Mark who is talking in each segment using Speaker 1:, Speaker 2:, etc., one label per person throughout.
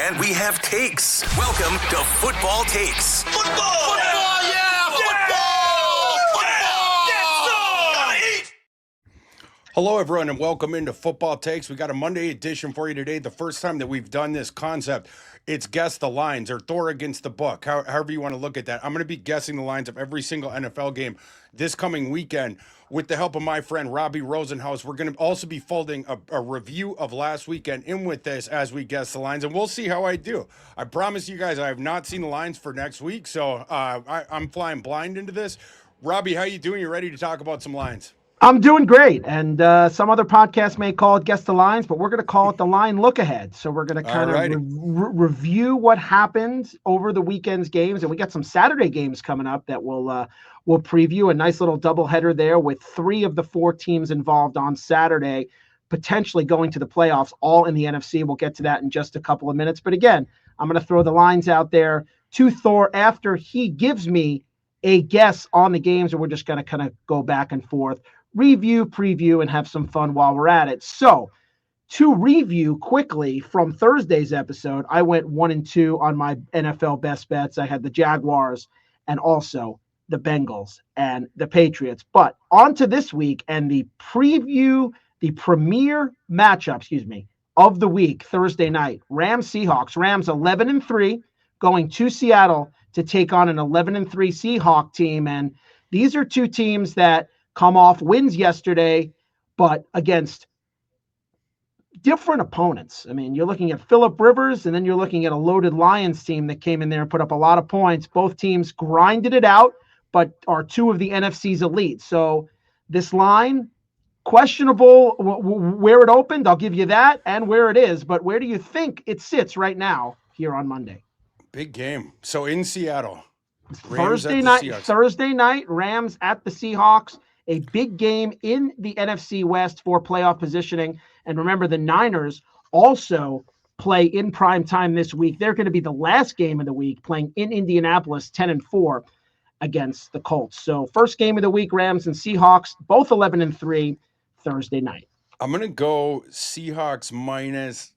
Speaker 1: And we have takes. Welcome to Football Takes. Football! Yeah! Football!
Speaker 2: Hello, everyone, and welcome into Football Takes. We got a Monday edition for you today. The first time that we've done this concept. It's Guess the Lines, or Thor against the book, however you want to look at that. I'm going to be guessing the lines of every single NFL game this coming weekend with the help of my friend Robbie Rosenhaus. We're going to also be folding a review of last weekend in with this as we guess the lines, and we'll see how I do. I promise you guys I have not seen the lines for next week, so I'm flying blind into this. Robbie, how you doing? You ready to talk about some lines?
Speaker 3: I'm doing great, and some other podcasts may call it Guess the Lines, but we're going to call it the Line Lookahead. So we're going to kind of review what happened over the weekend's games, and we got some Saturday games coming up that we'll preview. A nice little doubleheader there with 3 of the 4 teams involved on Saturday, potentially going to the playoffs, all in the NFC. We'll get to that in just a couple of minutes. But again, I'm going to throw the lines out there to Thor after he gives me a guess on the games, and we're just going to kind of go back and forth, review, preview, and have some fun while we're at it. So to review quickly from Thursday's episode, I went 1-2 on my NFL best bets. I had the Jaguars and also the Bengals and the Patriots. But on to this week and the preview, the premier matchup, of the week, Thursday night. Rams Seahawks. Rams 11-3 going to Seattle to take on an 11-3 Seahawk team. And these are 2 teams that come off wins yesterday, but against different opponents. I mean, you're looking at Phillip Rivers, and then you're looking at a loaded Lions team that came in there and put up a lot of points. Both teams grinded it out, but are 2 of the NFC's elite. So this line, questionable where it opened, I'll give you that, and where it is. But where do you think it sits right now here on Monday?
Speaker 2: Big game. So in Seattle.
Speaker 3: Thursday night, Rams at the Seahawks. A big game in the NFC West for playoff positioning. And remember, the Niners also play in prime time this week. They're going to be the last game of the week, playing in Indianapolis, 10-4 against the Colts. So first game of the week, Rams and Seahawks, both 11-3 Thursday night.
Speaker 2: I'm going to go Seahawks minus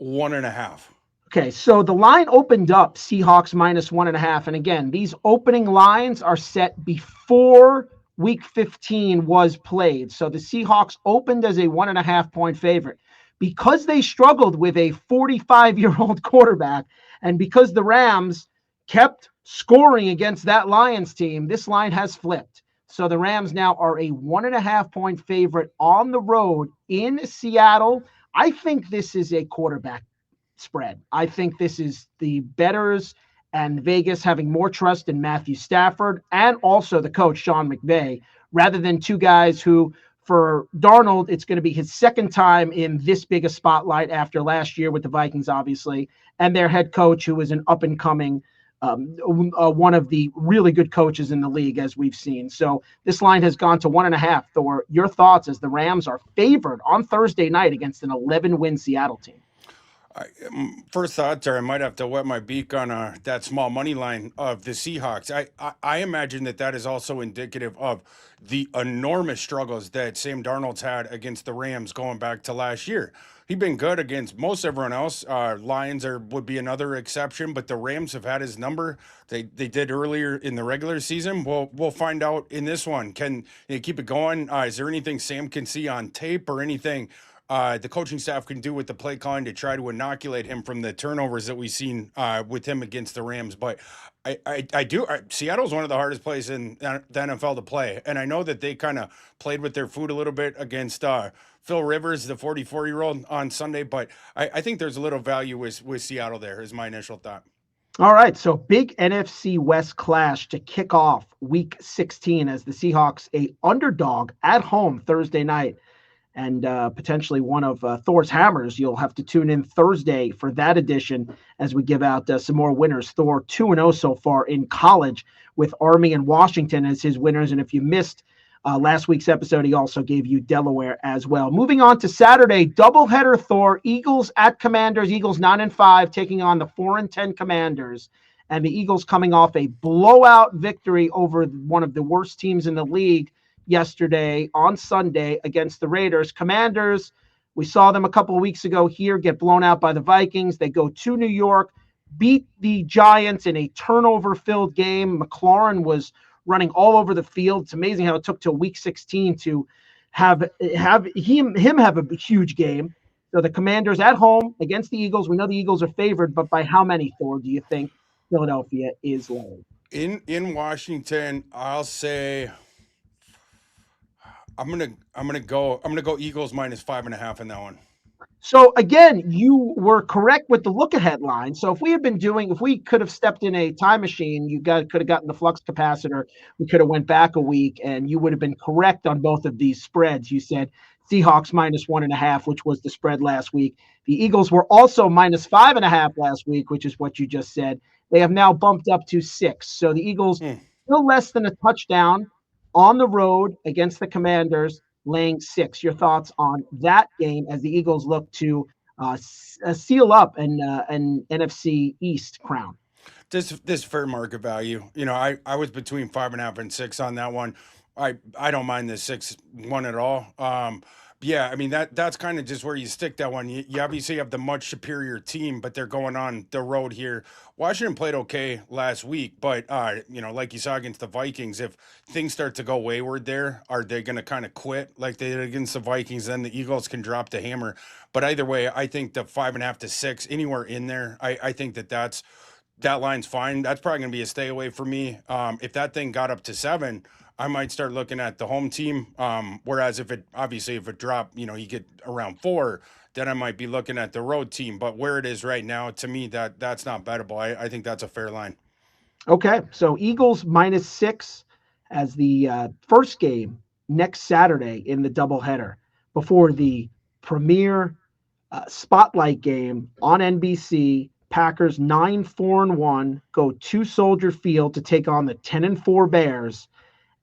Speaker 2: 1.5.
Speaker 3: Okay, so the line opened up Seahawks minus 1.5. And again, these opening lines are set before week 15 was played. So the Seahawks opened as a 1.5 point favorite. Because they struggled with a 45-year-old quarterback, and because the Rams kept scoring against that Lions team, this line has flipped. So the Rams now are a 1.5 point favorite on the road in Seattle. I think this is a quarterback spread. I think this is the bettors and Vegas having more trust in Matthew Stafford and also the coach, Sean McVay, rather than 2 guys who, for Darnold, it's going to be his second time in this big a spotlight after last year with the Vikings, obviously, and their head coach, who is an up-and-coming, one of the really good coaches in the league, as we've seen. So this line has gone to 1.5. Thor, your thoughts as the Rams are favored on Thursday night against an 11-win Seattle team?
Speaker 2: First thoughts are I might have to wet my beak on that small money line of the Seahawks. I imagine that is also indicative of the enormous struggles that Sam Darnold's had against the Rams going back to last year. He'd been good against most everyone else. Lions would be another exception, but the Rams have had his number. They did earlier in the regular season. We'll find out in this one. Can they keep it going? Is there anything Sam can see on tape or anything the coaching staff can do with the play calling to try to inoculate him from the turnovers that we've seen with him against the Rams? But Seattle's one of the hardest places in the NFL to play. And I know that they kind of played with their food a little bit against Phil Rivers, the 44-year-old, on Sunday. But I think there's a little value with Seattle there, is my initial thought.
Speaker 3: All right, so big NFC West clash to kick off Week 16 as the Seahawks, a underdog at home Thursday night. And potentially one of Thor's hammers. You'll have to tune in Thursday for that edition as we give out some more winners. Thor 2-0 so far in college with Army and Washington as his winners. And if you missed last week's episode, he also gave you Delaware as well. Moving on to Saturday, doubleheader, Thor. Eagles at Commanders. Eagles 9-5 taking on the 4-10 Commanders. And the Eagles coming off a blowout victory over one of the worst teams in the league yesterday on Sunday against the Raiders. Commanders We saw them a couple of weeks ago here get blown out by the Vikings. They go to New York, beat the Giants in a turnover-filled game. McLaurin was running all over the field. It's amazing how it took till week 16 to have him have a huge game. So the Commanders at home against the Eagles. We know the Eagles are favored, but by how many, Thor, do you think Philadelphia is laying?
Speaker 2: In Washington, I'll say I'm gonna go Eagles minus 5.5 in that one.
Speaker 3: So again, you were correct with the look ahead line. So if we could have stepped in a time machine, could have gotten the flux capacitor. We could have went back a week, and you would have been correct on both of these spreads. You said Seahawks minus 1.5, which was the spread last week. The Eagles were also minus 5.5 last week, which is what you just said. They have now bumped up to 6. So the Eagles still less than a touchdown on the road against the Commanders, laying 6. Your thoughts on that game as the Eagles look to seal up an NFC East crown?
Speaker 2: This fair market value. I was between 5.5 and 6 on that one. I don't mind the 6-1 at all. Yeah, I mean that's kind of just where you stick that one. You obviously have the much superior team, but they're going on the road here. Washington played okay last week, but like you saw against the Vikings, if things start to go wayward there, are they going to kind of quit like they did against the Vikings? Then the Eagles can drop the hammer. But either way, I think the 5.5 to 6, anywhere in there, I think that line's fine. That's probably going to be a stay away for me. If that thing got up to 7, I might start looking at the home team. Whereas if it dropped, you get around 4, then I might be looking at the road team. But where it is right now, to me, that's not bettable. I think that's a fair line.
Speaker 3: Okay, so Eagles minus 6 as the first game next Saturday in the doubleheader before the premier spotlight game on NBC. Packers 9-4-1 go to Soldier Field to take on the 10-4 Bears.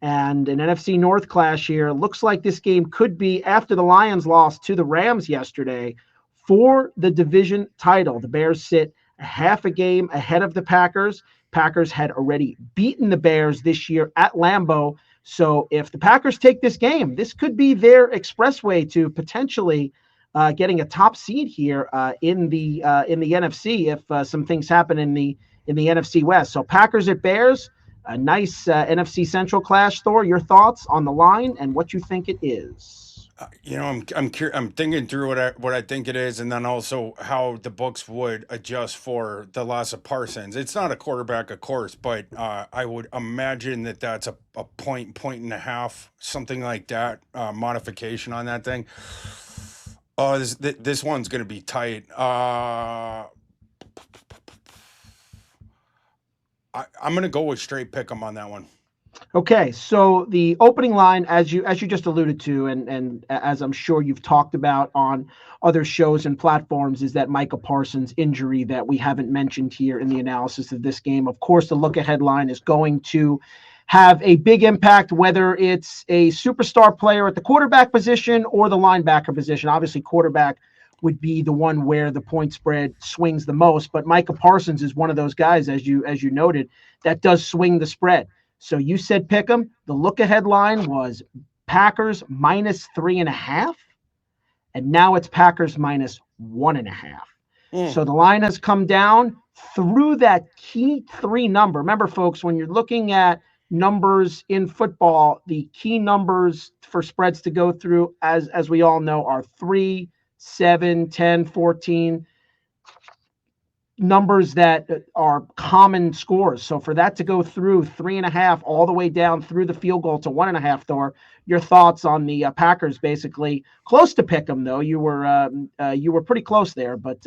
Speaker 3: And an NFC North clash here. Looks like this game could be after the Lions lost to the Rams yesterday for the division title. The Bears sit a half a game ahead of the Packers. Packers had already beaten the Bears this year at Lambeau. So if the Packers take this game, this could be their expressway to potentially getting a top seed here in the NFC if some things happen in the NFC West. So Packers at Bears. A nice NFC Central clash. Thor, your thoughts on the line and what you think it is?
Speaker 2: I'm thinking through what I think it is, and then also how the books would adjust for the loss of Parsons. It's not a quarterback, of course, but I would imagine that's a point and a half, something like that, modification on that thing. Oh, this one's going to be tight. I'm going to go with straight pick 'em on that one.
Speaker 3: Okay, so the opening line, as you just alluded to, and as I'm sure you've talked about on other shows and platforms, is that Micah Parsons injury that we haven't mentioned here in the analysis of this game. Of course, the look ahead line is going to have a big impact, whether it's a superstar player at the quarterback position or the linebacker position. Obviously, quarterback would be the one where the point spread swings the most. But Micah Parsons is one of those guys, as you noted, that does swing the spread. So you said pick 'em. The look ahead line was Packers minus 3.5, and now it's Packers minus 1.5. So the line has come down through that key 3 number. Remember, folks, when you're looking at numbers in football, the key numbers for spreads to go through, as we all know, are 3, 7, 10, 14, numbers that are common scores. So for that to go through 3.5 all the way down through the field goal to 1.5, Thor, your thoughts on the Packers? Basically close to pick 'em, though. You were pretty close there, but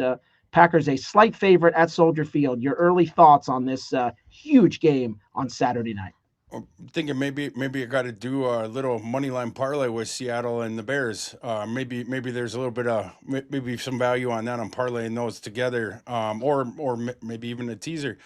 Speaker 3: Packers a slight favorite at Soldier Field. Your early thoughts on this huge game on Saturday night?
Speaker 2: I'm thinking maybe I got to do a little money line parlay with Seattle and the Bears. Maybe there's a little bit of maybe some value on that on parlaying those together, or maybe even a teaser.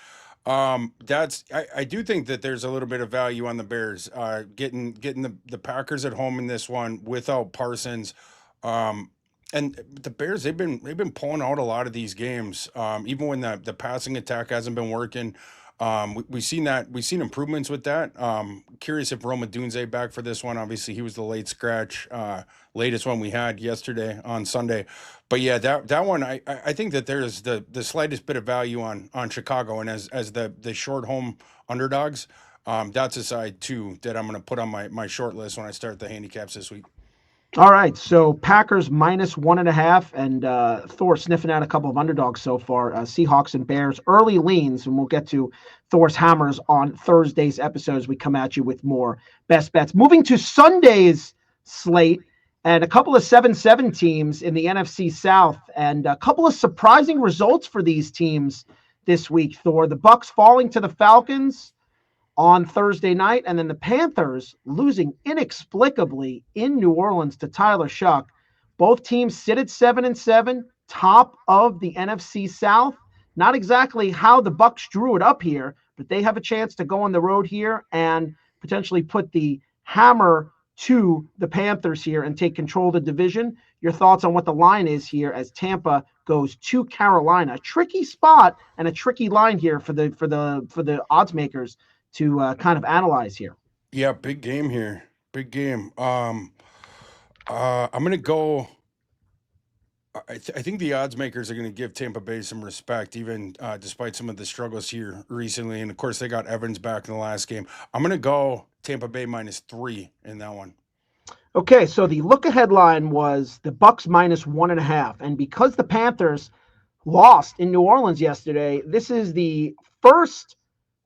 Speaker 2: I do think that there's a little bit of value on the Bears. Getting the Packers at home in this one without Parsons. And the Bears, they've been pulling out a lot of these games, even when the passing attack hasn't been working. We've seen improvements with that. Curious if Roma Dunze back for this one. Obviously, he was the late scratch, latest one we had yesterday on Sunday. But yeah, that one, I think that there's the slightest bit of value on Chicago, and as the short home underdogs, that's a side too that I'm going to put on my short list when I start the handicaps this week.
Speaker 3: All right, so Packers -1.5, and Thor sniffing out a couple of underdogs so far. Seahawks and Bears early leans, and we'll get to Thor's hammers on Thursday's episode as we come at you with more best bets. Moving to Sunday's slate, and a couple of 7-7 teams in the NFC South, and a couple of surprising results for these teams this week. Thor, the Bucks falling to the Falcons on Thursday night, and then the Panthers losing inexplicably in New Orleans to Tyler Shuck. Both teams sit at 7-7, top of the NFC South. Not exactly how the Bucks drew it up here, but they have a chance to go on the road here and potentially put the hammer to the Panthers here and take control of the division. Your thoughts on what the line is here as Tampa goes to Carolina? A tricky spot and a tricky line here for the odds makers to kind of analyze here.
Speaker 2: Yeah, big game here. Big game. I'm going to go. I think the odds makers are going to give Tampa Bay some respect, even despite some of the struggles here recently. And of course, they got Evans back in the last game. I'm going to go Tampa Bay -3 in that one.
Speaker 3: Okay, so the look-ahead line was the Bucks -1.5, and because the Panthers lost in New Orleans yesterday, this is the first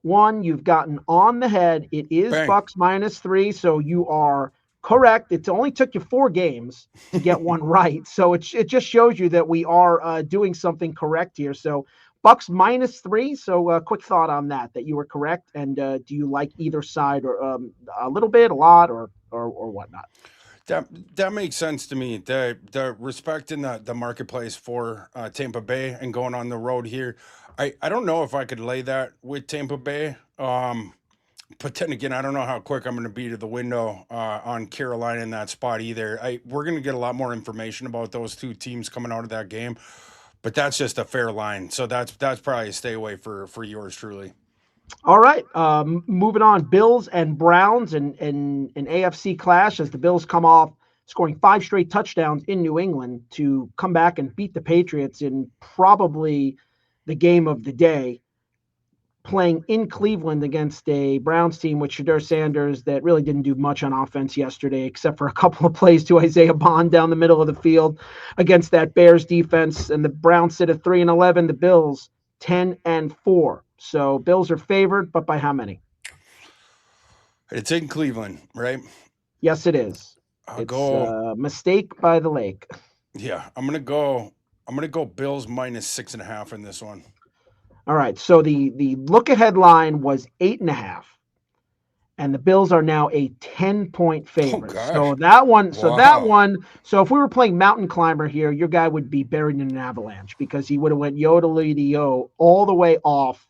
Speaker 3: one you've gotten on the head. It is Bang. Bucks -3, so you are correct. It only took you 4 games to get one right, so it just shows you that we are doing something correct here. So Bucks -3. So quick thought on that you were correct, and do you like either side, or a little bit, a lot, or whatnot?
Speaker 2: That makes sense to me. The respect in the marketplace for Tampa Bay and going on the road here. I don't know if I could lay that with Tampa Bay. But then again, I don't know how quick I'm going to be to the window on Carolina in that spot either. We're going to get a lot more information about those two teams coming out of that game, but that's just a fair line. So that's probably a stay away for yours truly.
Speaker 3: All right, moving on. Bills and Browns in an AFC clash as the Bills come off scoring 5 straight touchdowns in New England to come back and beat the Patriots in probably the game of the day, playing in Cleveland against a Browns team with Shadur Sanders that really didn't do much on offense yesterday, except for a couple of plays to Isaiah Bond down the middle of the field against that Bears defense. And the Browns sit at 3-11, the Bills 10-4. So Bills are favored, but by how many?
Speaker 2: It's in Cleveland, right?
Speaker 3: Yes, it is.
Speaker 2: I'll go
Speaker 3: a mistake by the lake.
Speaker 2: Yeah, I'm gonna go Bills -6.5 in this one.
Speaker 3: All right, so the look-ahead line was 8.5, and the Bills are now a 10-point favorite. So that one, so if we were playing Mountain Climber here, your guy would be buried in an avalanche because he would have went yo all the way off,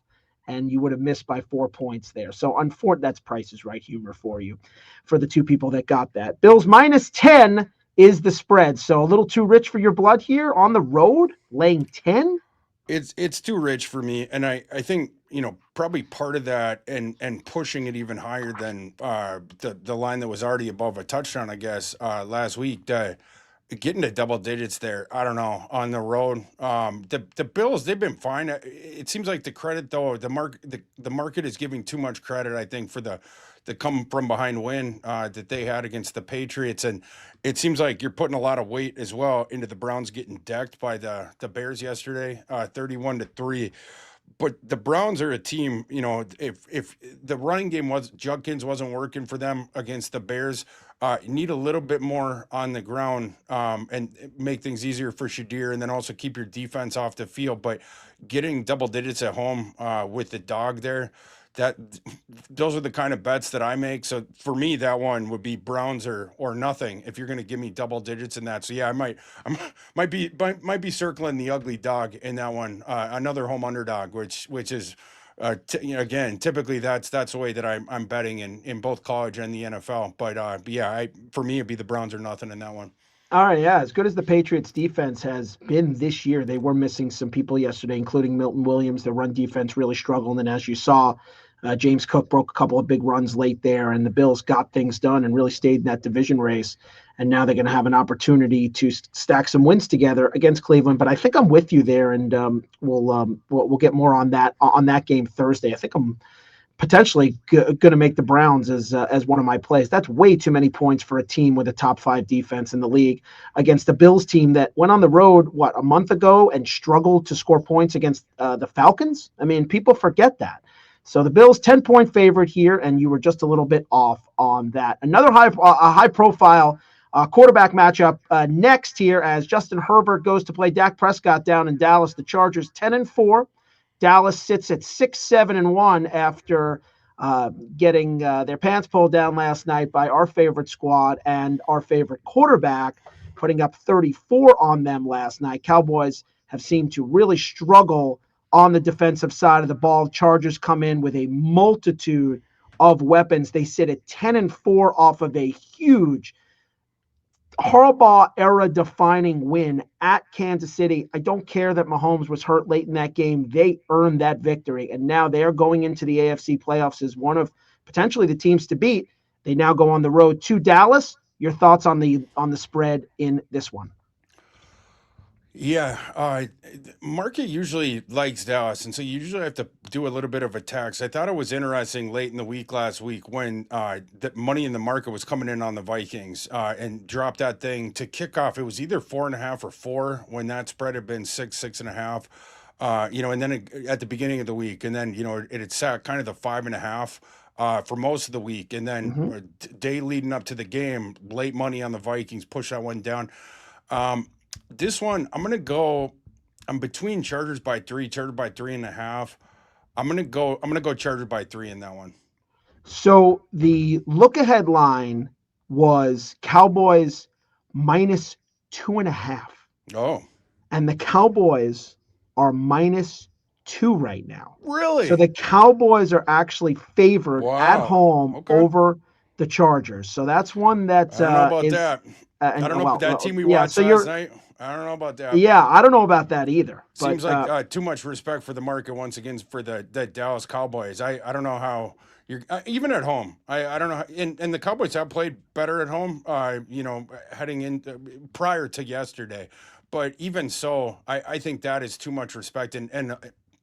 Speaker 3: and you would have missed by 4 points there. So unfortunately, that's Price is Right humor for you, for the two people that got that. Bills -10 is the spread, so a little too rich for your blood here on the road, laying 10.
Speaker 2: It's too rich for me, and I think probably part of that and pushing it even higher than the line that was already above a touchdown, I guess, last week. Getting to double digits there, I don't know, on the road. The Bills, they've been fine. It seems like the credit though, the market is giving too much credit, I think, for the come from behind win that they had against the Patriots, and it seems like you're putting a lot of weight as well into the Browns getting decked by the Bears yesterday, 31-3. But the Browns are a team, if the running game Judkins wasn't working for them against the Bears, you need a little bit more on the ground and make things easier for Shadur, and then also keep your defense off the field. But getting double digits at home with the dog there, those are the kind of bets that I make. So for me, that one would be Browns or nothing if you're going to give me double digits in that. So yeah, I might be circling the ugly dog in that one. Another home underdog, which is again, typically that's the way that I'm betting in both college and the NFL. But yeah, for me it'd be the Browns or nothing in that one.
Speaker 3: All right, yeah. As good as the Patriots defense has been this year, they were missing some people yesterday, including Milton Williams. The run defense really struggled. And as you saw, James Cook broke a couple of big runs late there, and the Bills got things done and really stayed in that division race. And now they're going to have an opportunity to stack some wins together against Cleveland. But I think I'm with you there, and we'll get more on that game Thursday. I think I'm potentially going to make the Browns as one of my plays. That's way too many points for a team with a top 5 defense in the league against the Bills team that went on the road, a month ago and struggled to score points against the Falcons. I mean, people forget that. So the Bills 10-point favorite here, and you were just a little bit off on that. Another high-profile quarterback matchup next here as Justin Herbert goes to play Dak Prescott down in Dallas. The Chargers 10-4. Dallas sits at 6-7-1 after getting their pants pulled down last night by our favorite squad and our favorite quarterback, putting up 34 on them last night. Cowboys have seemed to really struggle on the defensive side of the ball. Chargers come in with a multitude of weapons. They sit at 10-4 off of a huge Harbaugh era defining win at Kansas City. I don't care that Mahomes was hurt late in that game. They earned that victory. And now they are going into the AFC playoffs as one of potentially the teams to beat. They now go on the road to Dallas. Your thoughts on the spread in this one?
Speaker 2: Yeah, market usually likes Dallas, and so you usually have to do a little bit of a tax. I thought it was interesting late in the week last week when the money in the market was coming in on the Vikings and dropped that thing to kick off. It was either 4.5 or 4 when that spread had been 6.5. And then at the beginning of the week, and then it had sat kind of the 5.5. For most of the week, and then day leading up to the game, late money on the Vikings, push that one down. This one, I'm between Chargers by 3, Chargers by 3.5. I'm gonna go Chargers by 3 in that one.
Speaker 3: So the look-ahead line was Cowboys minus 2.5.
Speaker 2: Oh.
Speaker 3: And the Cowboys are minus 2 right now.
Speaker 2: Really?
Speaker 3: So the Cowboys are actually favored at home over the Chargers. So that's one that
Speaker 2: I don't know about that. I don't know about that team we watched last night. I don't know about that.
Speaker 3: Yeah, I don't know about that either.
Speaker 2: Seems like too much respect for the market once again for the Dallas Cowboys. I don't know how you're even at home. I don't know. And the Cowboys have played better at home. Heading in prior to yesterday, but even so, I think that is too much respect and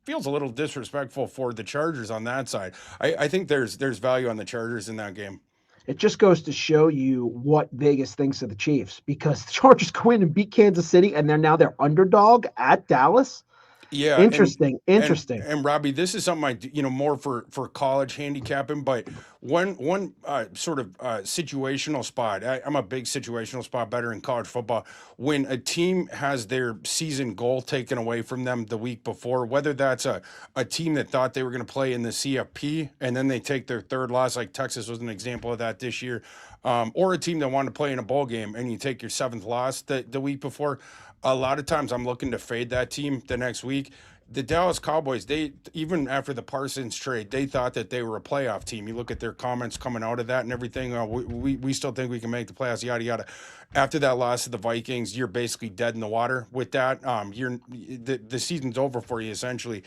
Speaker 2: feels a little disrespectful for the Chargers on that side. I think there's value on the Chargers in that game.
Speaker 3: It just goes to show you what Vegas thinks of the Chiefs, because the Chargers go in and beat Kansas City, and they're underdog at Dallas.
Speaker 2: Yeah,
Speaker 3: interesting.
Speaker 2: And Robbie, this is something more for college handicapping, but one sort of situational spot. I'm a big situational spot better in college football. When a team has their season goal taken away from them the week before, whether that's a team that thought they were going to play in the CFP and then they take their third loss, like Texas was an example of that this year, or a team that wanted to play in a bowl game and you take your 7th loss the week before. A lot of times I'm looking to fade that team the next week. The Dallas Cowboys, they even after the Parsons trade, they thought that they were a playoff team. You look at their comments coming out of that and everything. We still think we can make the playoffs, yada yada. After that loss to the Vikings, you're basically dead in the water with that. The season's over for you essentially.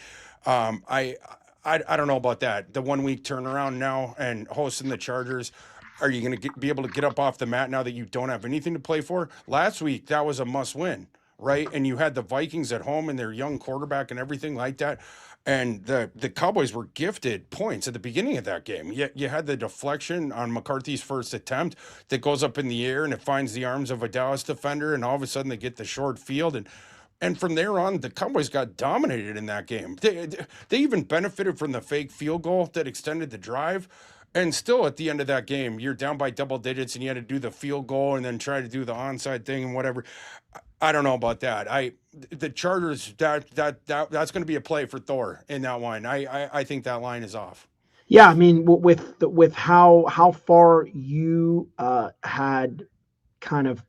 Speaker 2: I don't know about that. The 1 week turnaround now and hosting the Chargers. Are you going to be able to get up off the mat now that you don't have anything to play for? Last week that was a must win. Right, and you had the Vikings at home and their young quarterback and everything like that, and the Cowboys were gifted points at the beginning of that game. You had the deflection on McCarthy's first attempt that goes up in the air and it finds the arms of a Dallas defender, and all of a sudden they get the short field, and from there on the Cowboys got dominated in that game. They even benefited from the fake field goal that extended the drive. And still, at the end of that game, you're down by double digits, and you had to do the field goal and then try to do the onside thing and whatever. I don't know about that. The Chargers, that's going to be a play for Thor in that one. I think that line is off.
Speaker 3: Yeah, I mean, with how far you had kind of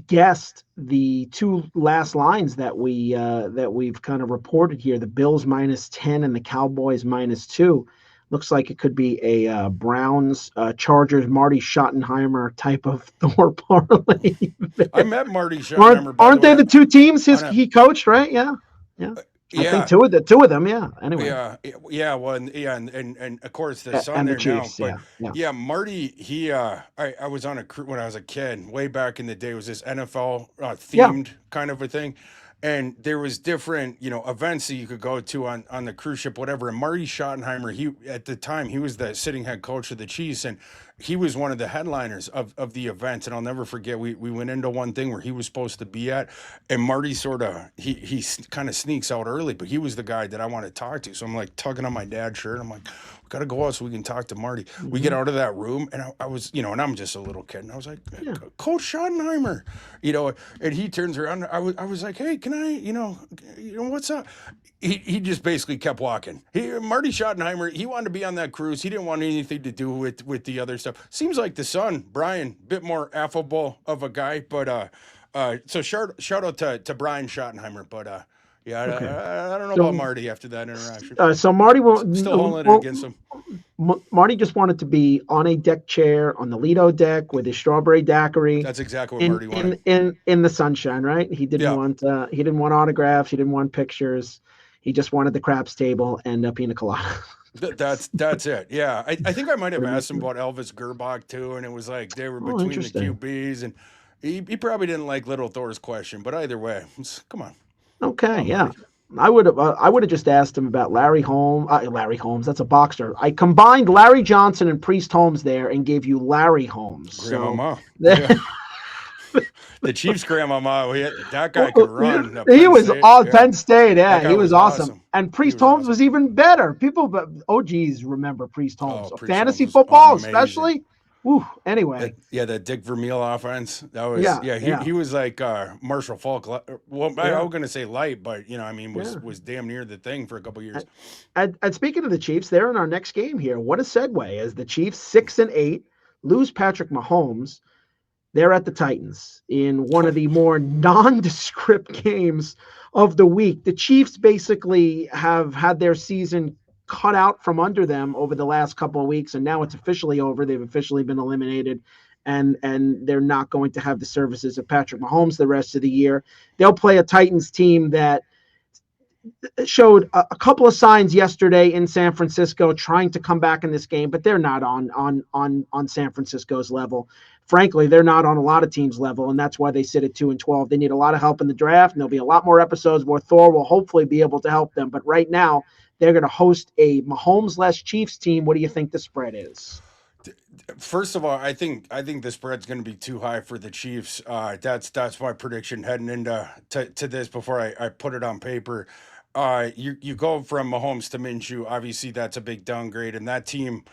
Speaker 3: guessed the 2 last lines that we've kind of reported here, the Bills minus 10 and the Cowboys minus 2. Looks like it could be a Browns Chargers Marty Schottenheimer type of Thor parlay.
Speaker 2: I met Marty Schottenheimer.
Speaker 3: Aren't they the two teams he coached? Right? Yeah. I think two of them. Yeah. Anyway.
Speaker 2: Yeah. Well, and of course the son
Speaker 3: and
Speaker 2: there
Speaker 3: the Chiefs,
Speaker 2: now. But yeah, Marty. I was on a crew when I was a kid, way back in the day. It was this NFL themed kind of a thing. And there was different, events that you could go to on the cruise ship, whatever. And Marty Schottenheimer, at the time, he was the sitting head coach of the Chiefs, and he was one of the headliners of the event. And I'll never forget, we went into one thing where he was supposed to be at, and Marty he kind of sneaks out early, but he was the guy that I want to talk to. So I'm like tugging on my dad's shirt. I'm like, we got to go out so we can talk to Marty. Mm-hmm. We get out of that room, and I was, and I'm just a little kid, and I was like, Coach Schottenheimer, and he turns around. I was like, hey, can I, what's up? He just basically kept walking. Marty Schottenheimer, he wanted to be on that cruise. He didn't want anything to do with the other stuff. Seems like the son, Brian, bit more affable of a guy, but so shout out to Brian Schottenheimer, but okay. I don't know about Marty after that interaction.
Speaker 3: So Marty won't
Speaker 2: still holding it against him.
Speaker 3: Marty just wanted to be on a deck chair on the Lido deck with his strawberry daiquiri.
Speaker 2: That's exactly what Marty wanted.
Speaker 3: In the sunshine, right? He didn't want autographs. He didn't want pictures. He just wanted the craps table and a pina colada.
Speaker 2: That's it. Yeah, I think I might have asked him about Elvis Gerbach too, and it was like they were between the QBs, and he probably didn't like Little Thor's question, but either way, come on.
Speaker 3: Okay, yeah. I would have just asked him about Larry Holmes. Larry Holmes, that's a boxer. I combined Larry Johnson and Priest Holmes there and gave you Larry Holmes.
Speaker 2: Grandmama. The Chiefs' grandmama, that guy could run.
Speaker 3: He was all Penn State. Yeah, he was awesome. And Priest Holmes was even better. People, OGs remember Priest Holmes. Fantasy football, especially. Ooh, anyway.
Speaker 2: That Dick Vermeil offense. That was he was like Marshall Falk. Well, I was gonna say light, but was damn near the thing for a couple years.
Speaker 3: And speaking of the Chiefs, they're in our next game here. What a segue! As the Chiefs 6-8 lose Patrick Mahomes, they're at the Titans in one of the more nondescript games of the week. The Chiefs basically have had their season cut out from under them over the last couple of weeks, and now it's officially over. They've officially been eliminated, and they're not going to have the services of Patrick Mahomes the rest of the year. They'll play a Titans team that showed a couple of signs yesterday in San Francisco trying to come back in this game, but they're not on San Francisco's level. Frankly, they're not on a lot of teams' level, and that's why they sit at 2-12. They need a lot of help in the draft, and there'll be a lot more episodes where Thor will hopefully be able to help them. But right now, they're going to host a Mahomes-less Chiefs team. What do you think the spread is?
Speaker 2: First of all, I think the spread's going to be too high for the Chiefs. That's my prediction heading into to this before I put it on paper. You go from Mahomes to Minshew. Obviously, that's a big downgrade, and that team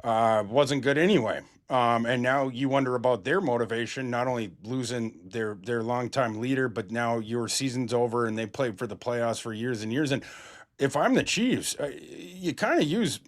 Speaker 2: wasn't good anyway. And now you wonder about their motivation, not only losing their longtime leader, but now your season's over and they played for the playoffs for years and years. And if I'm the Chiefs, you kind of use,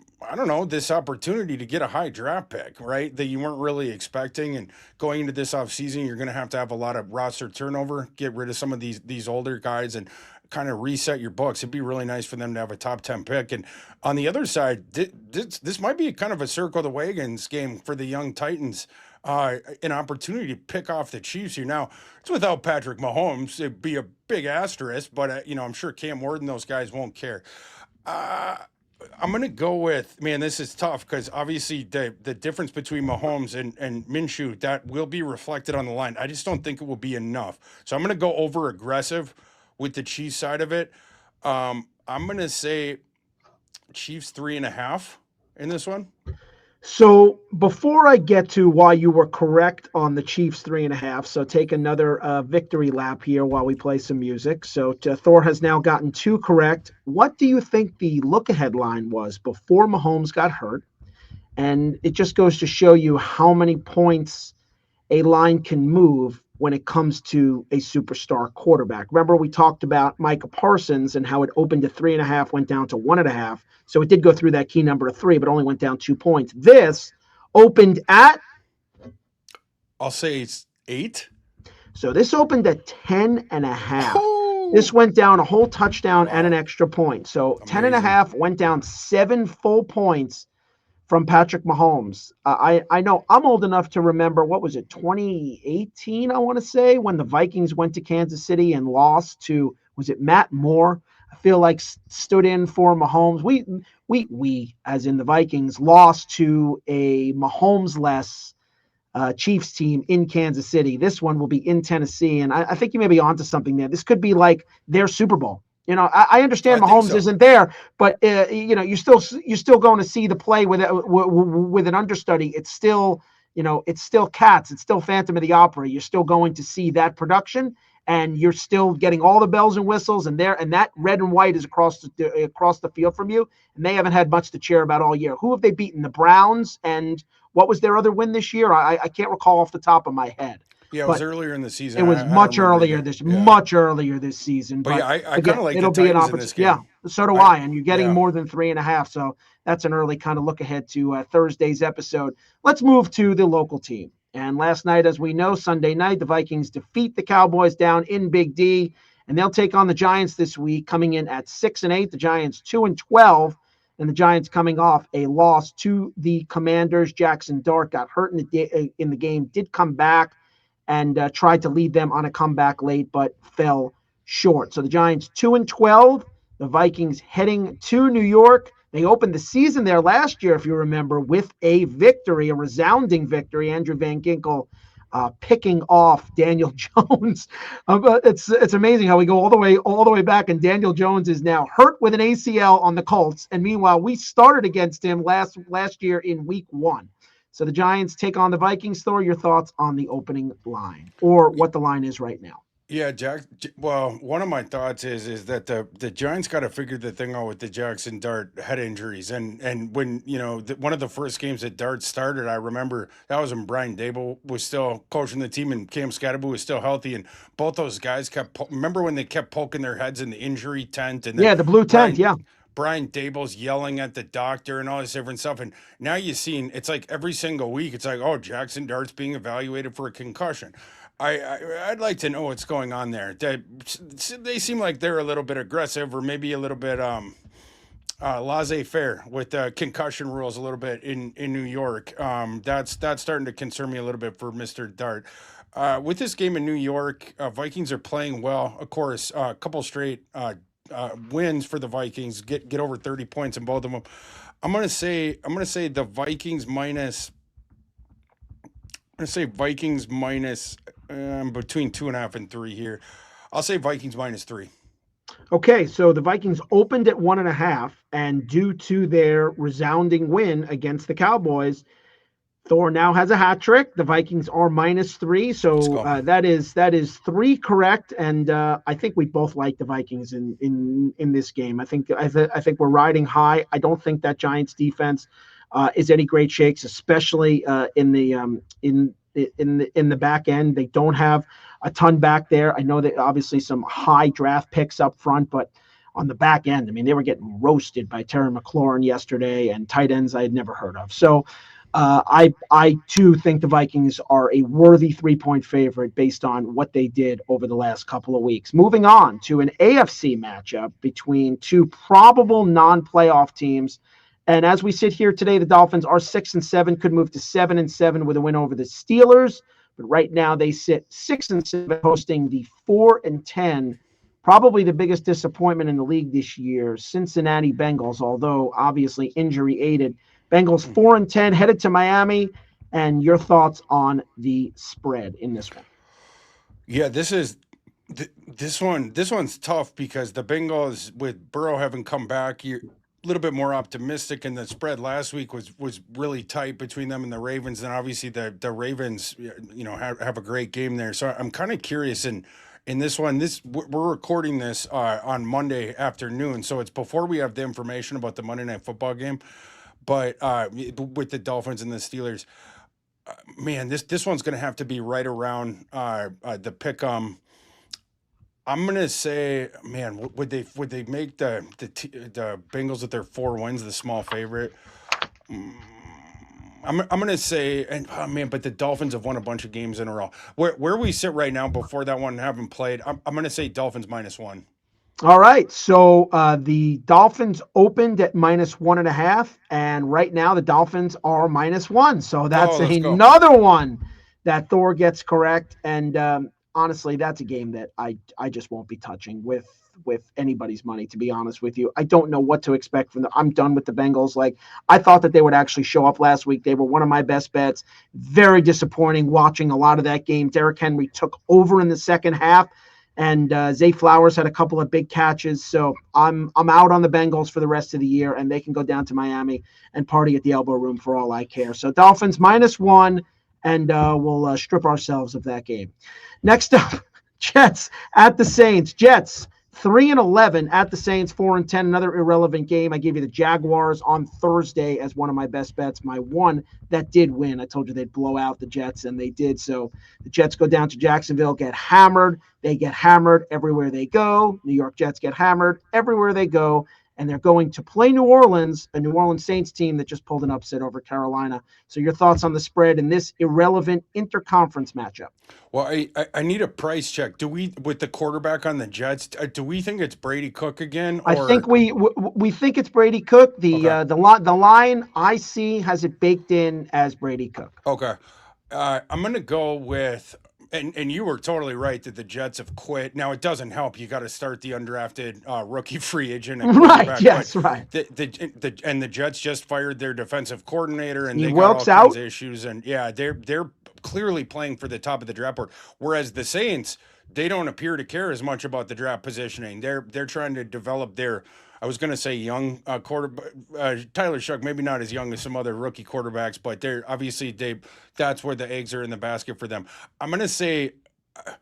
Speaker 2: this opportunity to get a high draft pick, right? That you weren't really expecting. And going into this offseason, you're going to have a lot of roster turnover, get rid of some of these older guys and kind of reset your books. It'd be really nice for them to have a top 10 pick. And on the other side, this might be kind of a circle the wagons game for the young Titans. An opportunity to pick off the Chiefs here. Now, it's without Patrick Mahomes. It'd be a big asterisk, but, I'm sure Cam Ward and those guys won't care. I'm going to go with, this is tough because obviously the difference between Mahomes and Minshew, that will be reflected on the line. I just don't think it will be enough. So I'm going to go over aggressive with the Chiefs side of it. I'm going to say Chiefs 3.5 in this one.
Speaker 3: So before I get to why you were correct on the Chiefs 3.5, so take another victory lap here while we play some music. So Thor has now gotten 2 correct. What do you think the look-ahead line was before Mahomes got hurt? And it just goes to show you how many points a line can move when it comes to a superstar quarterback. Remember, we talked about Micah Parsons and how it opened at 3.5, went down to 1.5. So it did go through that key number of 3, but only went down 2 points. This opened at,
Speaker 2: I'll say it's 8.
Speaker 3: So this opened at 10.5. Oh. This went down a whole touchdown and an extra point. So 10.5 went down 7 full points from Patrick Mahomes. I know I'm old enough to remember, what was it, 2018, I want to say, when the Vikings went to Kansas City and lost to, was it Matt Moore? I feel like stood in for Mahomes. We, as in the Vikings, lost to a Mahomes-less Chiefs team in Kansas City. This one will be in Tennessee, and I think you may be onto something there. This could be like their Super Bowl. I understand Mahomes isn't there, but you're still going to see the play with an understudy. It's still Cats. It's still Phantom of the Opera. You're still going to see that production, and you're still getting all the bells and whistles, and that red and white is across the field from you, and they haven't had much to cheer about all year. Who have they beaten? The Browns, and what was their other win this year? I can't recall off the top of my head.
Speaker 2: Yeah, it was earlier in the season.
Speaker 3: It was much earlier this season.
Speaker 2: But yeah, I kind of like
Speaker 3: it'll
Speaker 2: the
Speaker 3: be an
Speaker 2: Titans in this game.
Speaker 3: Yeah, so do I. And you're getting more than 3.5. So that's an early kind of look ahead to Thursday's episode. Let's move to the local team. And last night, as we know, Sunday night, the Vikings defeat the Cowboys down in Big D, and they'll take on the Giants this week, coming in at 6-8. The Giants 2-12. And the Giants coming off a loss to the Commanders. Jackson Dart got hurt in the game, did come back and tried to lead them on a comeback late, but fell short. So the Giants 2-12. The Vikings heading to New York. They opened the season there last year, if you remember, with a victory, a resounding victory. Andrew Van Ginkel picking off Daniel Jones. It's amazing how we go all the way back, and Daniel Jones is now hurt with an ACL on the Colts. And meanwhile, we started against him last year in week 1. So the Giants take on the Vikings. Thor, your thoughts on the opening line, or what the line is right now?
Speaker 2: Yeah, well, one of my thoughts is that the Giants got to figure the thing out with the Jackson Dart head injuries, and when one of the first games that Dart started, I remember that was when Brian Dable was still coaching the team and Cam Scatterby was still healthy, and both those guys remember when they kept poking their heads in the injury tent, and
Speaker 3: the blue tent,
Speaker 2: Brian Dable's yelling at the doctor and all this different stuff. And now you've seen, it's like every single week, it's like, oh, Jackson Dart's being evaluated for a concussion. I'd like to know what's going on there. They seem like they're a little bit aggressive, or maybe a little bit laissez-faire with concussion rules a little bit in New York. That's starting to concern me a little bit for Mr. Dart. With this game in New York, Vikings are playing well. Of course, a couple straight wins for the Vikings, get over 30 points in both of them. I'm gonna say the Vikings minus. I'm gonna say Vikings minus between 2.5 and 3 here. I'll say Vikings minus 3.
Speaker 3: Okay, so the Vikings opened at 1.5, and due to their resounding win against the Cowboys, Thor now has a hat trick. The Vikings are minus 3, so that is 3 correct, and I think we both like the Vikings in this game. I think we're riding high. I don't think that Giants defense is any great shakes, especially in the back end. They don't have a ton back there. I know that obviously some high draft picks up front, but on the back end, I mean, they were getting roasted by Terry McLaurin yesterday and tight ends I had never heard of. So I too think the Vikings are a worthy 3-point favorite based on what they did over the last couple of weeks. Moving on to an AFC matchup between two probable non-playoff teams. And as we sit here today, the Dolphins are 6-7, could move to 7-7 with a win over the Steelers. But right now they sit 6-7, hosting the 4-10, probably the biggest disappointment in the league this year, Cincinnati Bengals, although obviously injury aided. Bengals 4-10, headed to Miami. And your thoughts on the spread in this one?
Speaker 2: Yeah, this one's tough because the Bengals, with Burrow having come back, you're a little bit more optimistic, and the spread last week was really tight between them and the Ravens. And obviously the Ravens, have a great game there. So I'm kind of curious in this one. We're recording this on Monday afternoon, so it's before we have the information about the Monday Night Football game. But with the Dolphins and the Steelers, man, this one's going to have to be right around the pick. I'm gonna say, man, would they make the Bengals with their 4 wins the small favorite? I'm gonna say, and but the Dolphins have won a bunch of games in a row. Where we sit right now before that one having played, I'm gonna say Dolphins minus 1.
Speaker 3: All right. So the Dolphins opened at -1.5, and right now the Dolphins are -1. So
Speaker 2: Oh,
Speaker 3: that's
Speaker 2: let's go.
Speaker 3: another one that Thor gets correct. And honestly, that's a game that I just won't be touching with anybody's money. To be honest with you, I don't know what to expect from them. I'm done with the Bengals. Like, I thought that they would actually show up last week. They were one of my best bets. Very disappointing watching a lot of that game. Derrick Henry took over in the second half. And Zay Flowers had a couple of big catches, so I'm out on the Bengals for the rest of the year, and they can go down to Miami and party at the Elbow Room for all I care. So Dolphins -1, and we'll strip ourselves of that game. Next up, Jets at the Saints. Jets 3-11 at the Saints, 4-10. Another irrelevant game. I gave you the Jaguars on Thursday as one of my best bets. My one that did win. I told you they'd blow out the Jets, and they did. So the Jets go down to Jacksonville, get hammered. They get hammered everywhere they go. New York Jets get hammered everywhere they go. And they're going to play New Orleans, a New Orleans Saints team that just pulled an upset over Carolina. So your thoughts on the spread in this irrelevant interconference matchup?
Speaker 2: Well, I need a price check. Do we, with the quarterback on the Jets, do we think it's Brady Cook again?
Speaker 3: I
Speaker 2: Or
Speaker 3: think we think it's Brady Cook.
Speaker 2: okay,
Speaker 3: The line I see has it baked in as Brady Cook.
Speaker 2: okay. I'm gonna go with, and you were totally right that the Jets have quit. Now it doesn't help. You got to start the undrafted rookie free agent at
Speaker 3: Right.
Speaker 2: quarterback. But
Speaker 3: Yes. Right.
Speaker 2: the Jets just fired their defensive coordinator, and
Speaker 3: He
Speaker 2: they got all
Speaker 3: works
Speaker 2: kinds
Speaker 3: out.
Speaker 2: of issues. And yeah, they're clearly playing for the top of the draft board. Whereas the Saints, they don't appear to care as much about the draft positioning. They're trying to develop their, I was going to say young quarterback, Tyler Shuck, maybe not as young as some other rookie quarterbacks, but they're obviously that's where the eggs are in the basket for them. I'm going to say,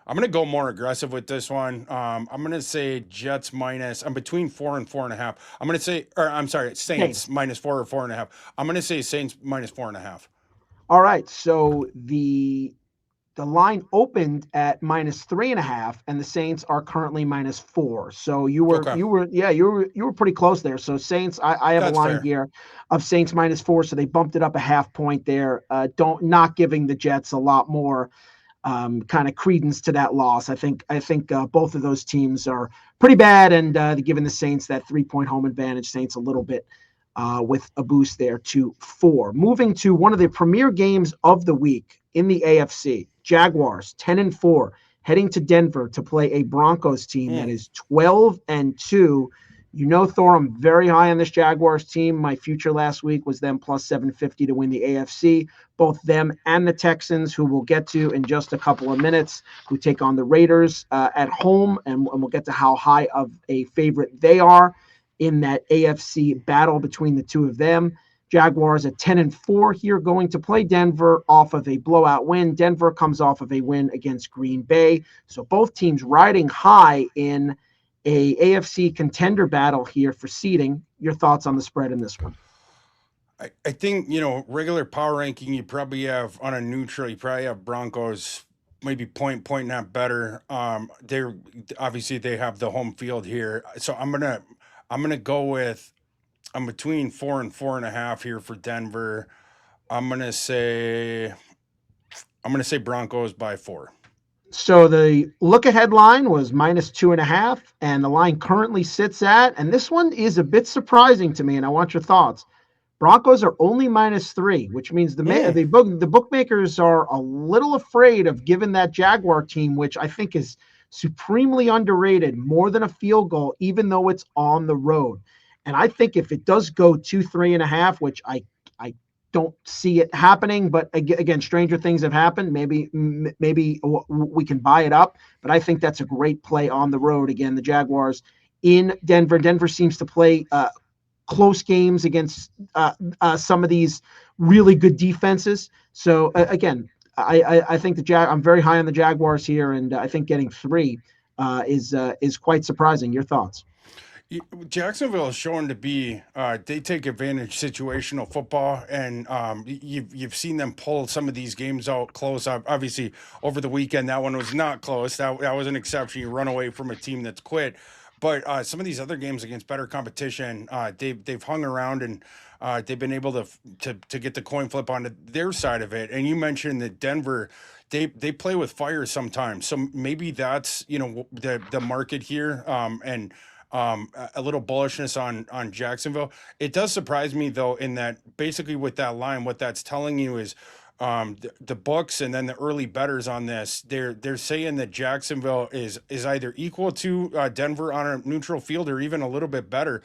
Speaker 2: I'm going to go more aggressive with this one. I'm going to say Jets minus. I'm between 4 and 4.5. I'm going to say, or I'm sorry, Saints
Speaker 3: Saints.
Speaker 2: -4 or 4.5. I'm going to say Saints -4.5.
Speaker 3: All right. So the line opened at -3.5, and the Saints are currently -4. So
Speaker 2: Okay,
Speaker 3: you were pretty close there. So Saints, I have a
Speaker 2: that's
Speaker 3: line
Speaker 2: fair.
Speaker 3: here of Saints -4, so they bumped it up a half point there. Don't not giving the Jets a lot more kind of credence to that loss. I think both of those teams are pretty bad, and giving the Saints that 3-point home advantage. Saints a little bit with a boost there to 4. Moving to one of the premier games of the week in the AFC, Jaguars 10-4 heading to Denver to play a Broncos team that
Speaker 2: Mm.
Speaker 3: is 12-2. You know, Thor, I'm very high on this Jaguars team. My future last week was them plus 750 to win the AFC. Both them and the Texans, who we'll get to in just a couple of minutes, who take on the Raiders at home, and we'll get to how high of a favorite they are in that AFC battle between the two of them. Jaguars at 10-4 here, going to play Denver off of a blowout win. Denver comes off of a win against Green Bay. So both teams riding high in a AFC contender battle here for seeding. Your thoughts on the spread in this one?
Speaker 2: I think, regular power ranking, you probably have on a neutral, you probably have Broncos maybe point not better. They're obviously they have the home field here. So I'm gonna go with, I'm between 4 and 4.5 here for Denver. I'm gonna say I'm gonna say Broncos by 4.
Speaker 3: So the look ahead line was -2.5, and the line currently sits at, and this one is a bit surprising to me, and I want your thoughts. Broncos are only -3, which means
Speaker 2: Mm,
Speaker 3: the bookmakers are a little afraid of giving that Jaguar team, which I think is supremely underrated, more than a field goal, even though it's on the road. And I think if it does go 2, 3.5, which I don't see it happening, but again, stranger things have happened. Maybe we can buy it up, but I think that's a great play on the road. Again, the Jaguars in Denver. Denver seems to play close games against some of these really good defenses. So again, I think I'm very high on the Jaguars here, and I think getting 3 is quite surprising. Your thoughts?
Speaker 2: Jacksonville is shown to be, they take advantage situational football, and you've seen them pull some of these games out close. Obviously, over the weekend, that one was not close. That was an exception. You run away from a team that's quit. But some of these other games against better competition, they've hung around, and they've been able to get the coin flip onto their side of it. And you mentioned that Denver they play with fire sometimes. So maybe that's, the market here, and a little bullishness on Jacksonville. It does surprise me though, in that basically with that line, what that's telling you is the books and then the early bettors on this, they're saying that Jacksonville is either equal to Denver on a neutral field or even a little bit better.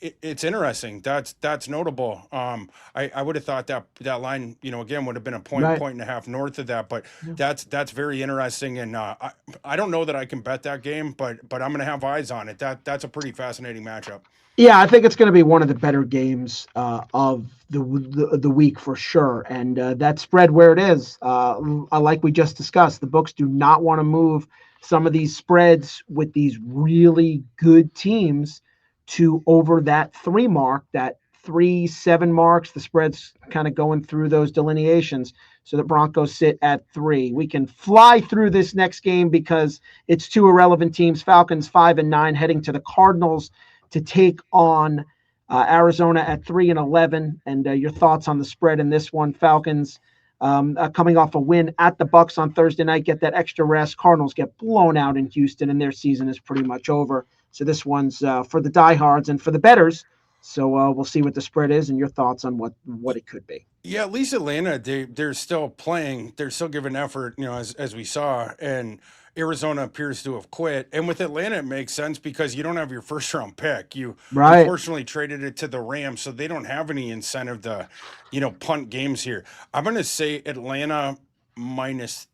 Speaker 2: It's interesting. That's notable. I would have thought that line, again, would have been a
Speaker 3: Right.
Speaker 2: point and a half north of that, but that's very interesting. And I don't know that I can bet that game, but I'm going to have eyes on it. That's a pretty fascinating matchup.
Speaker 3: Yeah, I think it's going to be one of the better games of the week for sure. And that spread where it is, like we just discussed, the books do not want to move some of these spreads with these really good teams to over that 3 mark, that 3-7 marks. The spread's kind of going through those delineations. So the Broncos sit at 3. We can fly through this next game because it's 2 irrelevant teams. Falcons 5-9 heading to the Cardinals to take on Arizona at 3-11. And your thoughts on the spread in this one? Falcons coming off a win at the Bucs on Thursday night, get that extra rest. Cardinals get blown out in Houston, and their season is pretty much over. So this one's for the diehards and for the bettors. So we'll see what the spread is and your thoughts on what it could be.
Speaker 2: Yeah, at least Atlanta, they're still playing. They're still giving effort, as we saw. And Arizona appears to have quit. And with Atlanta, it makes sense because you don't have your first round pick. You unfortunately traded it to the Rams, so they don't have any incentive to, punt games here. I'm going to say Atlanta minus.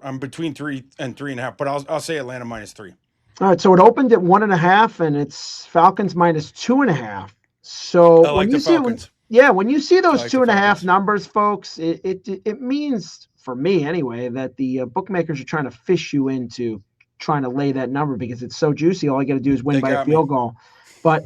Speaker 2: I'm between 3 and 3.5, but I'll say Atlanta -3.
Speaker 3: All right, so it opened at 1.5, and it's Falcons -2.5. So
Speaker 2: I like the Falcons.
Speaker 3: When you see those 2.5 numbers, folks, it means, for me anyway, that the bookmakers are trying to fish you into trying to lay that number because it's so juicy. All you got to do is win by a field goal. But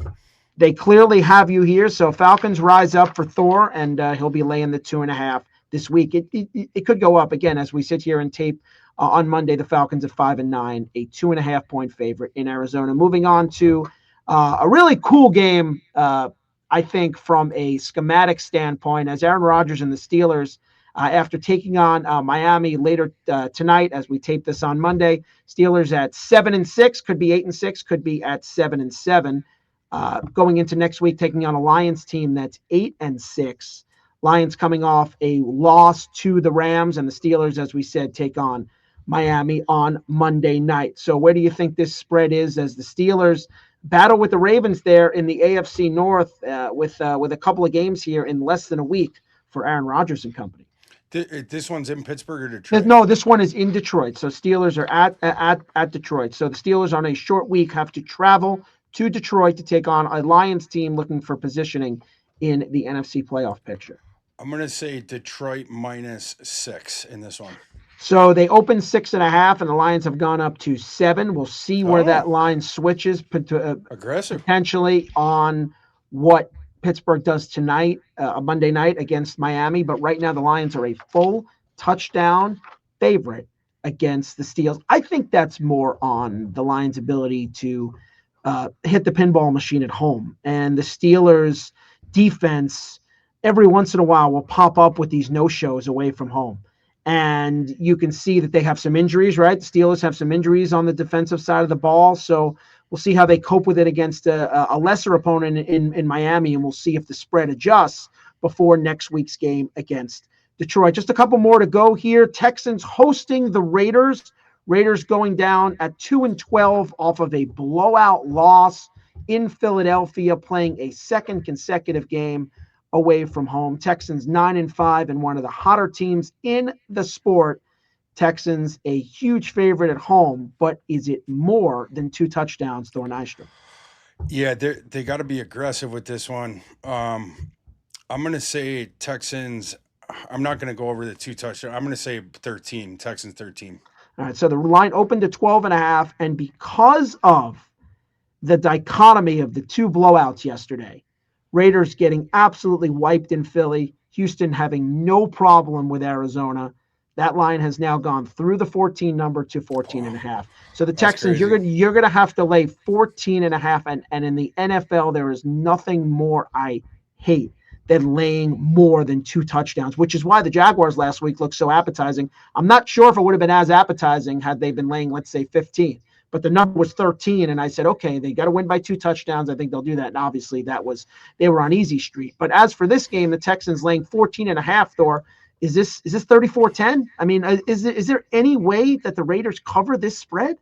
Speaker 3: they clearly have you here. So Falcons rise up for Thor, and he'll be laying the 2.5 this week. It could go up again as we sit here and tape on Monday. The Falcons at 5-9, a 2.5 point favorite in Arizona. Moving on to a really cool game, I think, from a schematic standpoint, as Aaron Rodgers and the Steelers, after taking on Miami later tonight, as we tape this on Monday, Steelers at 7-6, could be 8-6, could be at 7-7. Going into next week, taking on a Lions team that's 8-6. Lions coming off a loss to the Rams, and the Steelers, as we said, take on Miami on Monday night. So where do you think this spread is as the Steelers battle with the Ravens there in the AFC North with a couple of games here in less than a week for Aaron Rodgers and company?
Speaker 2: This one's in Pittsburgh or Detroit?
Speaker 3: No, this one is in Detroit. So Steelers are at Detroit. So the Steelers on a short week have to travel to Detroit to take on a Lions team looking for positioning in the NFC playoff picture.
Speaker 2: I'm going to say Detroit -6 in this one.
Speaker 3: So they opened 6.5, and the Lions have gone up to 7. We'll see where that line switches
Speaker 2: aggressive
Speaker 3: potentially on what Pittsburgh does tonight, Monday night against Miami. But right now the Lions are a full touchdown favorite against the Steelers. I think that's more on the Lions' ability to hit the pinball machine at home. And the Steelers' defense every once in a while will pop up with these no-shows away from home. And you can see that they have some injuries, right? The Steelers have some injuries on the defensive side of the ball. So we'll see how they cope with it against a lesser opponent in Miami, and we'll see if the spread adjusts before next week's game against Detroit. Just a couple more to go here. Texans hosting the Raiders. Raiders going down at 2-12 off of a blowout loss in Philadelphia, playing a second consecutive game away from home. Texans 9-5 and one of the hotter teams in the sport. Texans a huge favorite at home, but is it more than 2 touchdowns, Thor Nystrom?
Speaker 2: Yeah, they got to be aggressive with this one. I'm going to say Texans. I'm not going to go over the 2 touchdowns. I'm going to say 13. Texans 13.
Speaker 3: All right, so the line opened at 12.5, and because of the dichotomy of the 2 blowouts yesterday, Raiders getting absolutely wiped in Philly, Houston having no problem with Arizona. That line has now gone through the 14 number to 14.5. So the Texans, you're going to have to lay 14.5. And in the NFL, there is nothing more I hate than laying more than 2 touchdowns, which is why the Jaguars last week looked so appetizing. I'm not sure if it would have been as appetizing had they been laying, let's say, 15. But the number was 13, and I said, okay, they got to win by 2 touchdowns. I think they'll do that. And obviously, they were on easy street. But as for this game, the Texans laying 14.5, Thor, is this 34-10? I mean, is there any way that the Raiders cover this spread?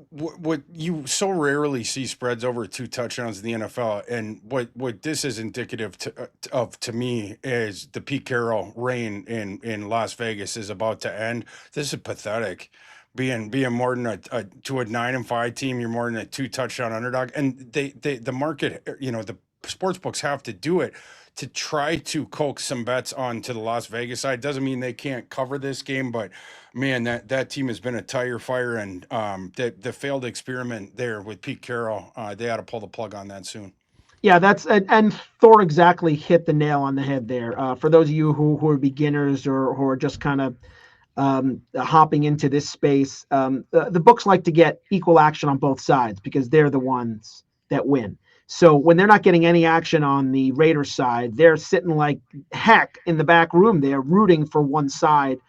Speaker 2: What you so rarely see spreads over 2 touchdowns in the NFL, and what this is indicative to me is the Pete Carroll reign in Las Vegas is about to end. This is pathetic. Being more than a 9-5 team, you're more than a 2 touchdown underdog, and the market, the sports books have to do it to try to coax some bets onto the Las Vegas side. Doesn't mean they can't cover this game, but man, that team has been a tire fire, and the failed experiment there with Pete Carroll, they ought to pull the plug on that soon.
Speaker 3: Yeah, and Thor exactly hit the nail on the head there. For those of you who are beginners or who are just kind of hopping into this space, the books like to get equal action on both sides because they're the ones that win. So when they're not getting any action on the Raiders side, they're sitting like heck in the back room. They're rooting for one side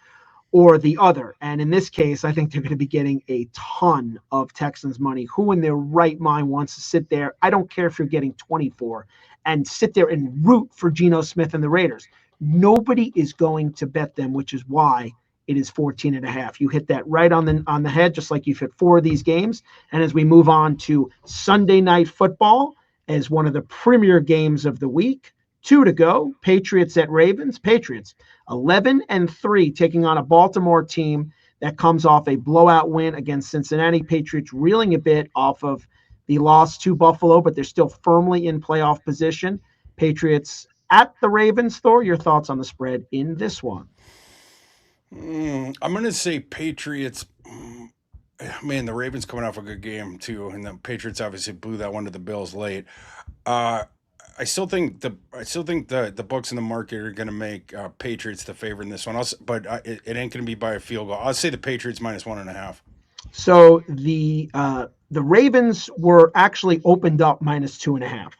Speaker 3: or the other. And in this case, I think they're going to be getting a ton of Texans money. Who in their right mind wants to sit there? I don't care if you're getting 24 and sit there and root for Geno Smith and the Raiders. Nobody is going to bet them, which is why it is 14.5. You hit that right on the head, just like you've hit 4 of these games. And as we move on to Sunday Night Football, as one of the premier games of the week, 2 to go. Patriots at Ravens. Patriots 11-3, taking on a Baltimore team that comes off a blowout win against Cincinnati. Patriots reeling a bit off of the loss to Buffalo, but they're still firmly in playoff position. Patriots at the Ravens. Thor, your thoughts on the spread in this one?
Speaker 2: I'm going to say Patriots. Man, the Ravens coming off a good game too, and the Patriots obviously blew that one to the Bills late. I still think the books in the market are going to make Patriots the favorite in this one. But it ain't going to be by a field goal. I'll say the Patriots -1.5.
Speaker 3: So the Ravens were actually opened up -2.5,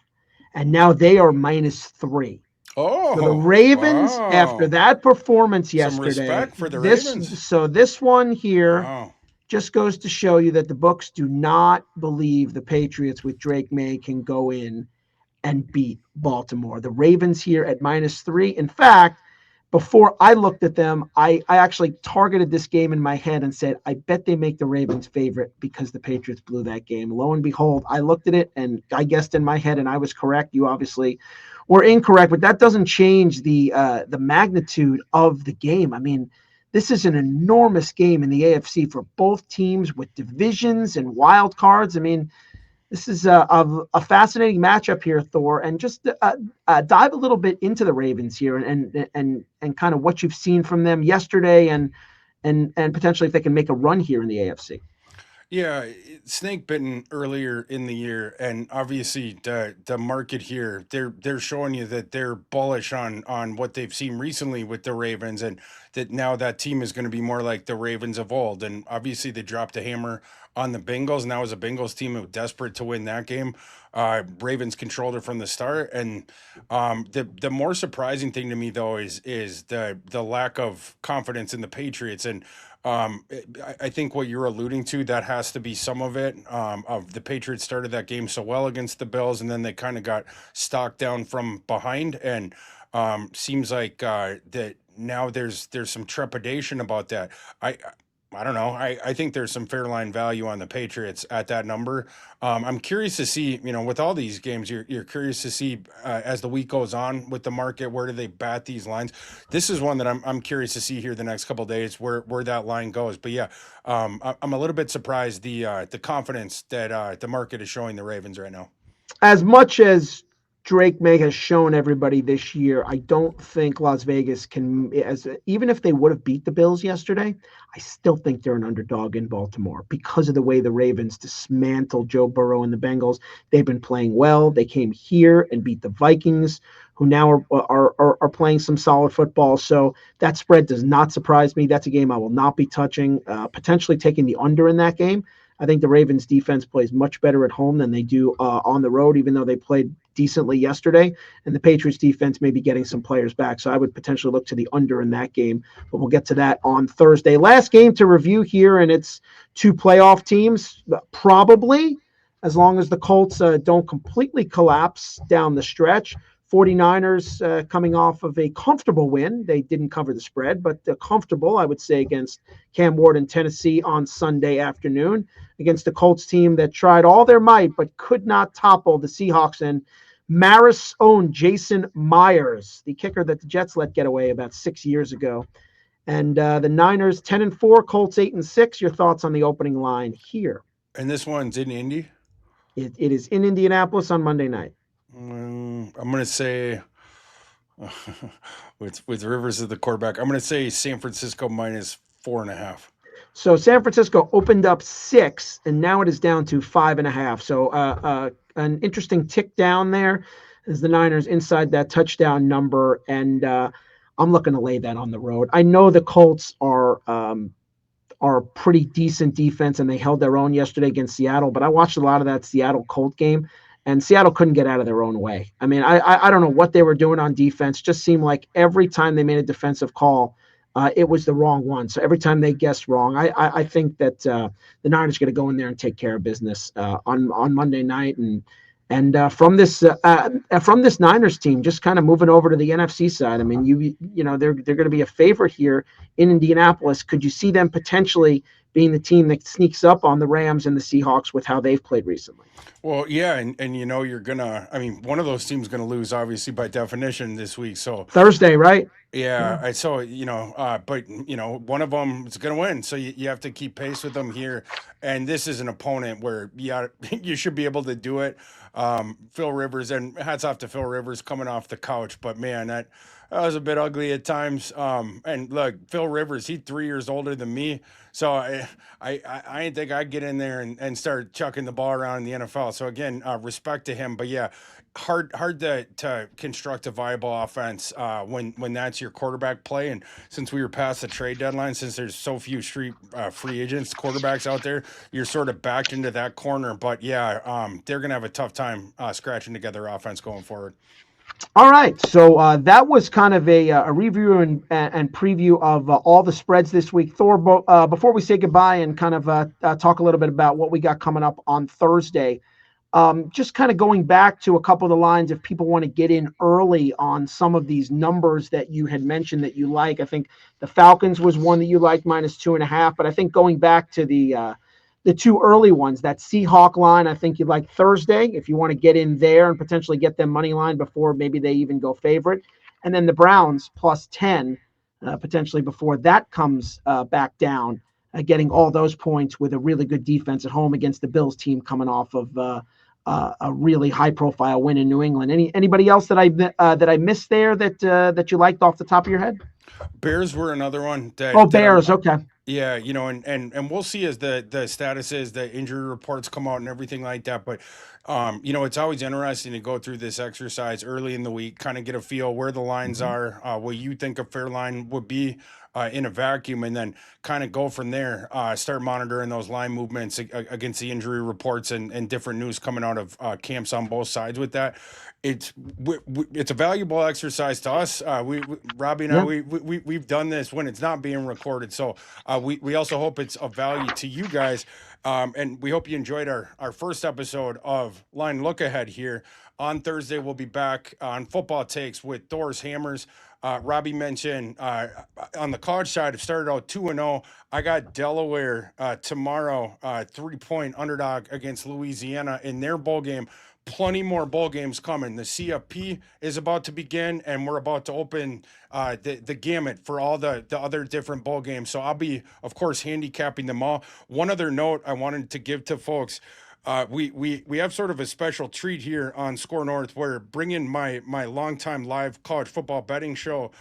Speaker 3: and now they are -3.
Speaker 2: Oh,
Speaker 3: so the Ravens,
Speaker 2: wow.
Speaker 3: After that performance yesterday,
Speaker 2: some respect for the Ravens.
Speaker 3: So this one here just goes to show you that the books do not believe the Patriots with Drake May can go in and beat Baltimore. The Ravens here at -3. In fact, before I looked at them, I actually targeted this game in my head and said, I bet they make the Ravens favorite because the Patriots blew that game. Lo and behold, I looked at it and I guessed in my head and I was correct. You obviously were incorrect, but that doesn't change the magnitude of the game. I mean, this is an enormous game in the AFC for both teams with divisions and wild cards. I mean, this is a fascinating matchup here, Thor. And just dive a little bit into the Ravens here and kind of what you've seen from them yesterday and potentially if they can make a run here in the AFC.
Speaker 2: Yeah, snake bitten earlier in the year, and obviously the market here, they're showing you that they're bullish on what they've seen recently with the Ravens, and that now that team is going to be more like the Ravens of old. And obviously they dropped a hammer on the Bengals, and that was a Bengals team who was desperate to win that game. Ravens controlled it from the start, and the more surprising thing to me though is the lack of confidence in the Patriots. And I think what you're alluding to, that has to be some of it. Of the Patriots started that game so well against the Bills, and then they kind of got stocked down from behind, and seems like that now there's some trepidation about that. I don't know. I think there's some fair line value on the Patriots at that number. I'm curious to see, with all these games, you're curious to see as the week goes on with the market, where do they bat these lines? This is one that I'm curious to see here the next couple of days where that line goes. But yeah, I'm a little bit surprised the confidence that the market is showing the Ravens right now.
Speaker 3: As much as Drake May has shown everybody this year, I don't think Las Vegas can, even if they would have beat the Bills yesterday, I still think they're an underdog in Baltimore because of the way the Ravens dismantled Joe Burrow and the Bengals. They've been playing well. They came here and beat the Vikings, who now are playing some solid football. So that spread does not surprise me. That's a game I will not be touching, potentially taking the under in that game. I think the Ravens defense plays much better at home than they do on the road, even though they played decently yesterday. And the Patriots defense may be getting some players back. So I would potentially look to the under in that game, but we'll get to that on Thursday. Last game to review here, and it's two playoff teams, probably, as long as the Colts don't completely collapse down the stretch. 49ers coming off of a comfortable win. They didn't cover the spread, but comfortable, I would say, against Cam Ward in Tennessee on Sunday afternoon, against the Colts team that tried all their might but could not topple the Seahawks and Maris' own Jason Myers, the kicker that the Jets let get away about 6 years ago. And the Niners 10-4, Colts 8-6. Your thoughts on the opening line here?
Speaker 2: And this one's in Indy?
Speaker 3: It is in Indianapolis on Monday night.
Speaker 2: I'm going to say, with Rivers as the quarterback, I'm going to say San Francisco minus 4.5.
Speaker 3: So San Francisco opened up 6, and now it is down to 5.5. So an interesting tick down there as the Niners inside that touchdown number, and I'm looking to lay that on the road. I know the Colts are pretty decent defense, and they held their own yesterday against Seattle, but I watched a lot of that Seattle Colt game, and Seattle couldn't get out of their own way. I mean, I don't know what they were doing on defense. Just seemed like every time they made a defensive call, it was the wrong one. So every time they guessed wrong, I think that the Niners are going to go in there and take care of business on Monday night. And from this Niners team, just kind of moving over to the NFC side. I mean, you know they're going to be a favorite here in Indianapolis. Could you see them potentially being the team that sneaks up on the Rams and the Seahawks with how they've played recently?
Speaker 2: Well, yeah, and you know you're gonna. I mean, one of those teams is gonna lose, obviously by definition this week. So
Speaker 3: Thursday, right?
Speaker 2: Yeah, so but one of them is going to win, so you have to keep pace with them here. And this is an opponent where you should be able to do it. Phil Rivers, and hats off to Phil Rivers coming off the couch, but man, that was a bit ugly at times. And look, Phil Rivers, he's 3 years older than me, so I didn't think I'd get in there and start chucking the ball around in the NFL. So again, respect to him, but yeah. Hard to construct a viable offense when that's your quarterback play. And since we were past the trade deadline, since there's so few free agents quarterbacks out there, you're sort of backed into that corner. But yeah, they're gonna have a tough time scratching together offense going forward.
Speaker 3: All right, so that was kind of a review and preview of all the spreads this week. Thor, before we say goodbye and kind of talk a little bit about what we got coming up on Thursday. Just kind of going back to a couple of the lines, if people want to get in early on some of these numbers that you had mentioned that you like. I think the Falcons was one that you liked, minus 2.5. But I think going back to the two early ones, that Seahawk line, I think you like Thursday if you want to get in there and potentially get them money line before maybe they even go favorite. And then the Browns plus 10 potentially before that comes back down, getting all those points with a really good defense at home against the Bills team coming off of a really high-profile win in New England. Anybody else that I missed there that you liked off the top of your head?
Speaker 2: Bears were another one.
Speaker 3: Bears, okay.
Speaker 2: Yeah, and we'll see as the status is, the injury reports come out and everything like that. But it's always interesting to go through this exercise early in the week, kind of get a feel where the lines are, what you think a fair line would be in a vacuum, and then kind of go from there. Start monitoring those line movements against the injury reports and different news coming out of camps on both sides with that. It's a valuable exercise to us. Robbie and I, we've done this when it's not being recorded. So we also hope it's of value to you guys. And we hope you enjoyed our first episode of Line Look Ahead here. On Thursday, we'll be back on Football Takes with Thor's Hammers. Robbie mentioned on the college side, I've started out 2-0. I got Delaware tomorrow, 3-point underdog against Louisiana in their bowl game. Plenty more bowl games coming. The CFP is about to begin, and we're about to open the gamut for all the other different bowl games. So I'll be, of course, handicapping them all. One other note I wanted to give to folks. We have sort of a special treat here on Score North where bringing my longtime live college football betting show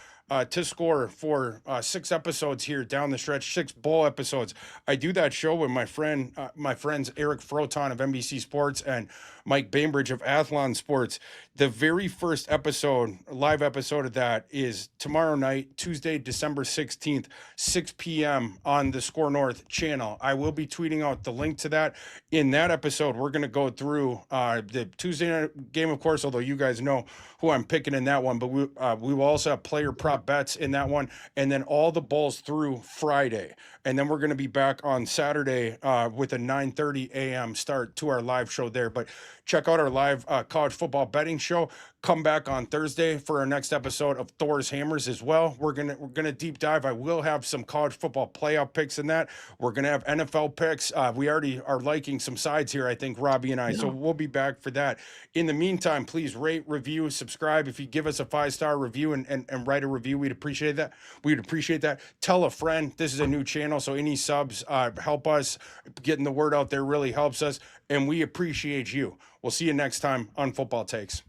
Speaker 2: to score for 6 episodes here down the stretch, 6 bowl episodes. I do that show with my friends Eric Froton of NBC Sports and Mike Bainbridge of Athlon Sports. The very first episode, live episode of that, is tomorrow night, Tuesday, December 16th, 6 p.m. on the Score North channel. I will be tweeting out the link to that. In that episode, we're going to go through the Tuesday night game, of course, although you guys know who I'm picking in that one, but we will also have player prop bets in that one, and then all the bowls through Friday. And then we're going to be back on Saturday with a 9:30 a.m. start to our live show there. But check out our live college football betting show. Come back on Thursday for our next episode of Thor's Hammers as well. We're gonna deep dive. I will have some college football playoff picks in that. We're gonna have NFL picks. We already are liking some sides here, I think, Robbie and I. Yeah. So we'll be back for that. In the meantime, please rate, review, subscribe. If you give us a 5-star review and write a review, we'd appreciate that. We'd appreciate that. Tell a friend. This is a new channel, so any subs help us. Getting the word out there really helps us, and we appreciate you. We'll see you next time on Football Takes.